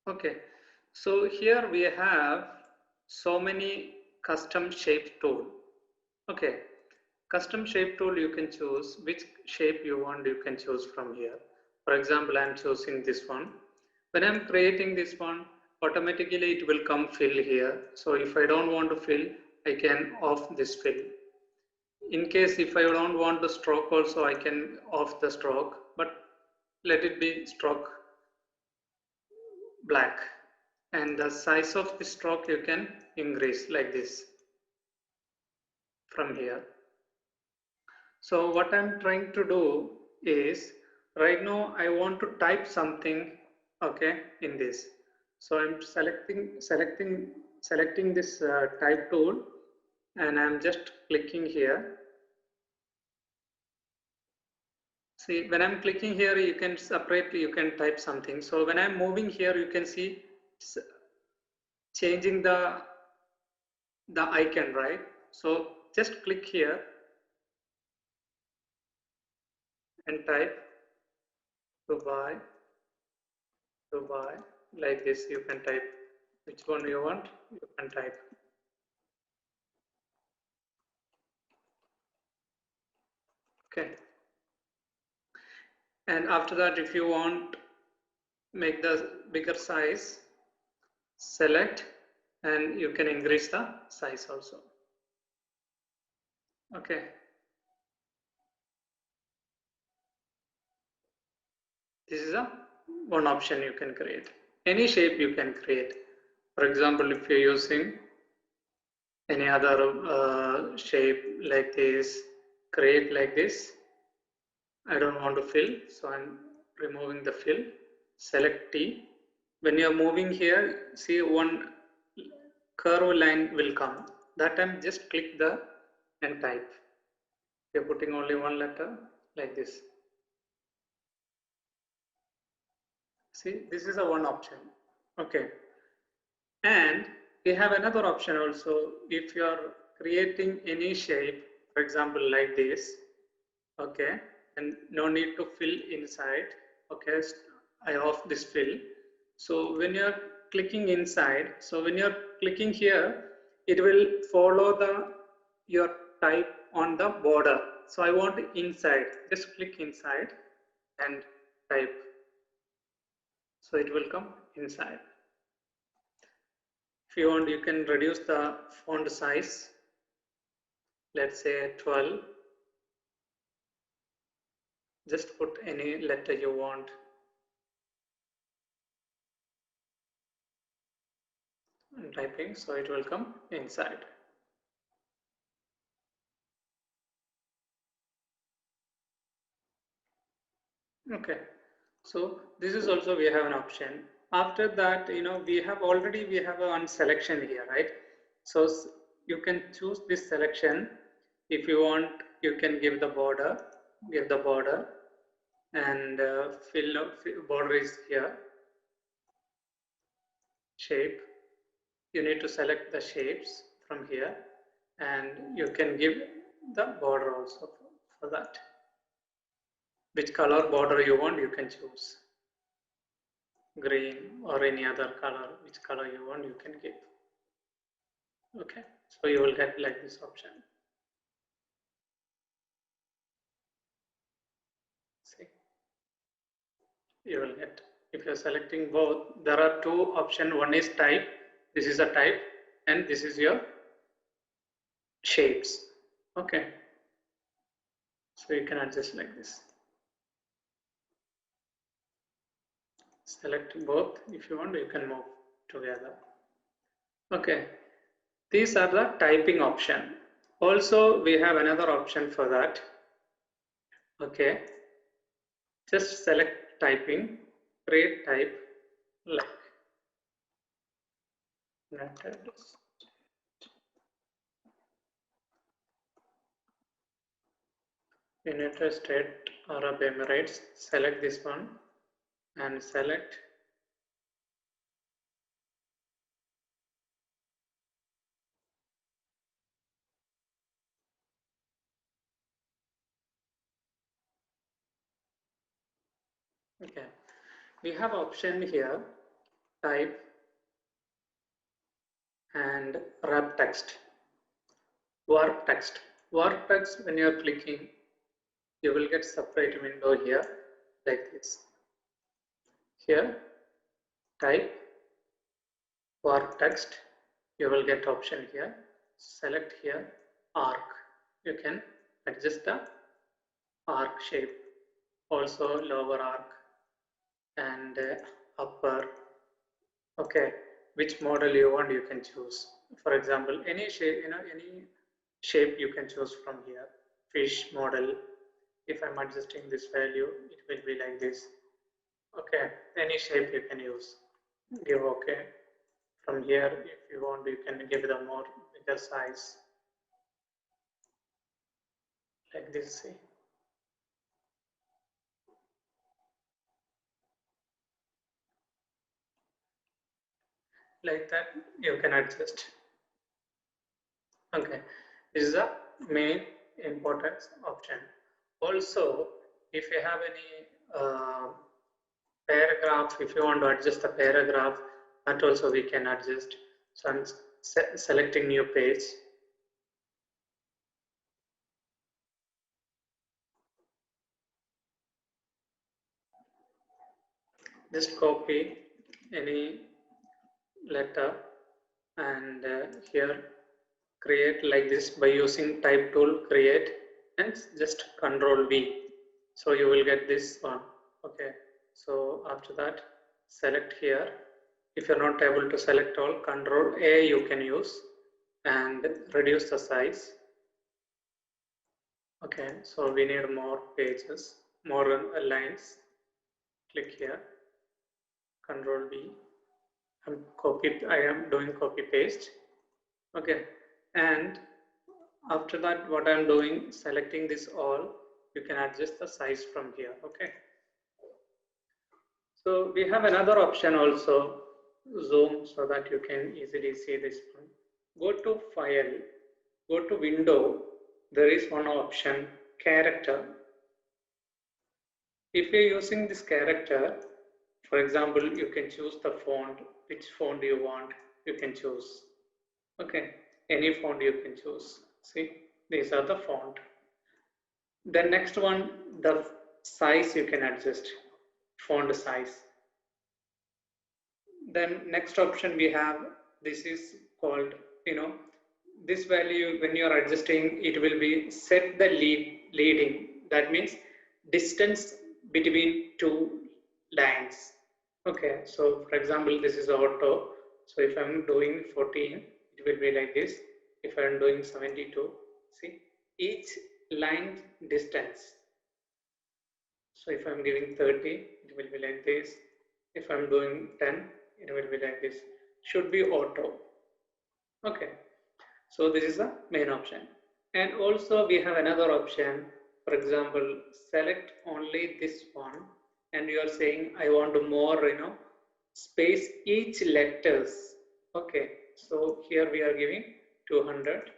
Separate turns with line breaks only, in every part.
Okay, so here we have so many custom shape tool. Okay, custom shape tool, you can choose which shape you want, you can choose from here. For example, I'm choosing this one. When I'm creating this one, automatically it will come fill here. So if I don't want to fill, I can off this fill. In case if I don't want the stroke also, I can off the stroke, but let it be stroke black. And the size of the stroke you can increase like this from here. So what I'm trying to do is, right now I want to type something, okay, in this. So I'm selecting this type tool, and I'm just clicking here. See, when I'm clicking here, you can separate, you can type something. So when I'm moving here, you can see changing the icon, right? So just click here and type Dubai, Dubai, like this. You can type which one you want, you can type. Okay. And after that, if you want make the bigger size, select, and you can increase the size also. Okay. This is a one option you can create. Any shape you can create. For example, if you're using any other shape like this, create like this. I don't want to fill, so I'm removing the fill. Select T. When you're moving here, see one curve line will come. That time just click the and type. You're putting only one letter like this. See, this is a one option. Okay. And we have another option also. If you are creating any shape, for example, like this, okay, and no need to fill inside. Okay, I off this fill. So when you're clicking inside, so when you're clicking here, it will follow the your type on the border. So I want inside. Just click inside and type. So it will come inside. If you want, you can reduce the font size. Let's say 12. Just put any letter you want. And typing, so it will come inside. Okay, so this is also we have an option. After that, we have one selection here, right? So you can choose this selection. If you want, you can give the border, and border is here. Shape, you need to select the shapes from here, and you can give the border also for that. Which color border you want, you can choose. Green or any other color, which color you want, you can give. Okay, so you will get like this option. See, you will get, if you're selecting both, there are two options. One is type, this is a type, and this is your shapes. Okay, so you can adjust like this. Select both. If you want, you can move together. Okay, these are the typing option. Also, we have another option for that. Okay, just select typing, create type like United States Arab Emirates. Select this one and select okay. We have option here. type, and wrap text. Warp text. Warp text, when you are clicking, you will get separate window here like this. Here, type, warp text, you will get option here. Select here, arc. You can adjust the arc shape. Also lower arc and upper. Okay, which model you want, you can choose. For example, any shape, any shape you can choose from here. Fish model. If I'm adjusting this value, it will be like this. Okay, any shape you can use. Give okay. From here, if you want, you can give the more bigger size. Like this, see. Like that, you can adjust. Okay, this is the main importance option. Also, if you have any paragraph, if you want to adjust the paragraph, that also we can adjust. So I'm selecting new page. Just copy any letter and here create like this by using type tool, create, and just Control V. So you will get this one. Okay, so after that, select here. If you're not able to select all, Control A you can use and reduce the size. Okay, so we need more pages, more lines. Click here, Control V. I am doing copy paste. Okay, and after that, what I'm doing, selecting this all, you can adjust the size from here. Okay, so we have another option also, zoom, so that you can easily see this one. Go to file, go to window, there is one option, character. If you're using this character, for example, you can choose the font, which font you want, you can choose. Okay, any font you can choose. See, these are the font. The next one, the size you can adjust, font size. Then next option we have, this is called, this value when you are adjusting, it will be set the leading. That means distance between two lines. Okay, so for example, this is auto. So if I'm doing 14, it will be like this. If I'm doing 72, see, each line distance. So if I'm giving 30, it will be like this. If I'm doing 10, it will be like this. Should be auto. Okay, so this is the main option. And also we have another option. For example, select only this one, and you are saying I want to more, space each letters. Okay, so here we are giving 200.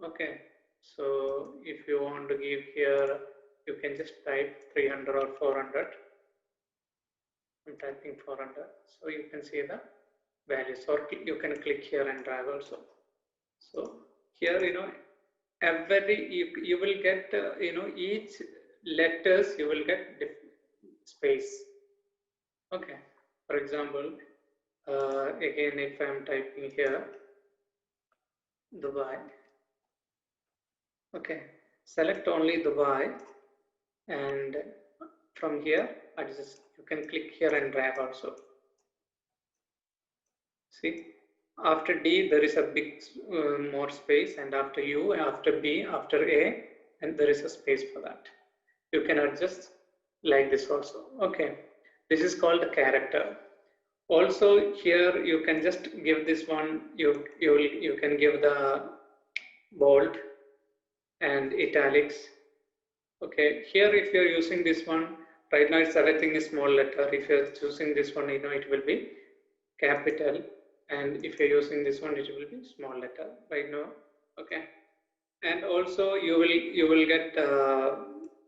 Okay, so if you want to give here, you can just type 300 or 400. I'm typing 400, so you can see the values, or you can click here and drag also. So here, every you will get, each letters you will get space. Okay, for example, again, if I'm typing here Dubai, okay, select only Dubai, and from here adjust. You can click here and drag also. See, after D there is a big more space, and after U, after B, after A, and there is a space for that. You can adjust like this also. Okay, this is called the character. Also here you can just give this one, you can give the bold and italics. Okay, here if you're using this one, right now it's everything is small letter. If you're choosing this one, it will be capital, and if you're using this one, it will be small letter right now. Okay, and also you will get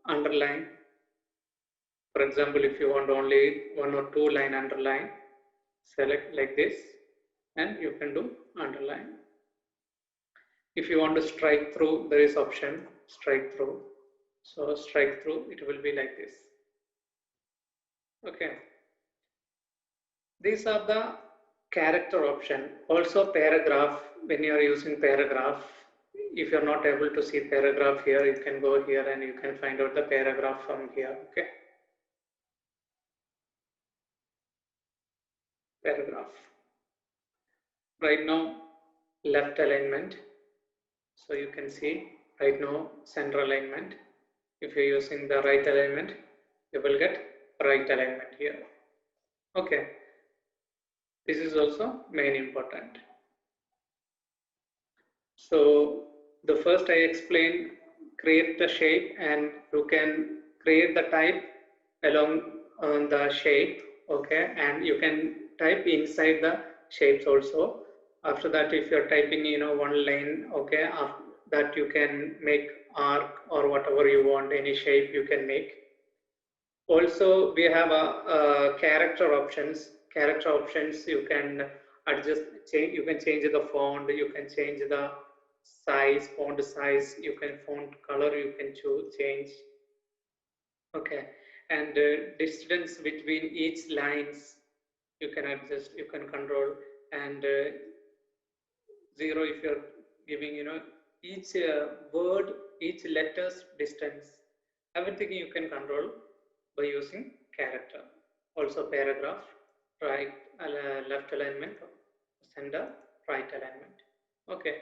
underline. For example, if you want only 1 or 2 line underline, select like this, and you can do underline. If you want to strike through, there is option strike through. So strike through, it will be like this. Okay. These are the character option. Also paragraph, when you are using paragraph, if you are not able to see paragraph here, you can go here and you can find out the paragraph from here. Okay. Paragraph. Right now, left alignment. So you can see right now center alignment. If you're using the right alignment, you will get right alignment here. Okay. This is also main important. So the first I explained, create the shape, and you can create the type along the shape. Okay, and you can type inside the shapes also. After that, if you're typing one line, okay, after that you can make arc or whatever you want, any shape you can make. Also we have a character options. Character options, you can adjust, change, you can change the font, you can change the size, font size, you can font color, you can choose change. Okay, and distance between each lines you can adjust, you can control, and 0 if you're giving each word, each letter's distance, everything you can control by using character. Also paragraph, right, left alignment, center, right alignment. Okay,